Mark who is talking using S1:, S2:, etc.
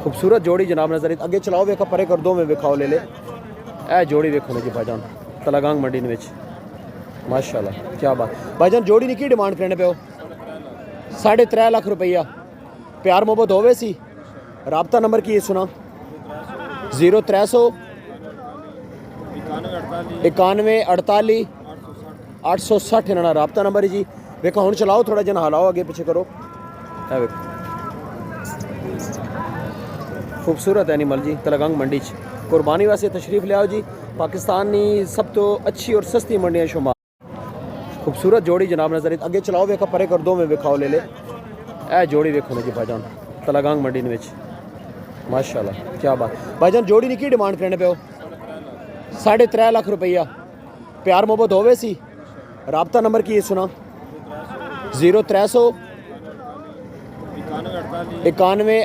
S1: खूबसूरत जोड़ी जनाब नजर अगे चलाओ वेखा परे कर दो में विखाओ ले ले ए जोड़ी वेखो ने जी भाईजान तलागांग मंडी में माशाल्लाह क्या बात भाईजान जोड़ी ने की डिमांड करने पे हो 3.5 लाख रुपया प्यार मोहब्बत होवे सी राबता नंबर की सुना 0300 91 48 860 इन्होंने राबता नंबर है जी वेखो हुण चलाओ थोड़ा जन हलाओ अगे पीछे करो खूबसूरत एनिमल जी तलागांग मंडी कुर्बानी वास्ते तशरीफ ले आओ जी पाकिस्तानी सब तो अच्छी और सस्ती मंडियां शुमार खूबसूरत जोड़ी जनाब नजर अगे चलाओ वेखा परे कर दो में विखाओ ले ले ए जोड़ी वेखो ने जी भाईजान तलागांग मंडी में माशाल्लाह क्या बात भाईजान जोड़ी ने की डिमांड करने पे हो 3.5 लाख रुपया प्यार मोहब्बत होवे सी राबता नंबर की सुना 0300 91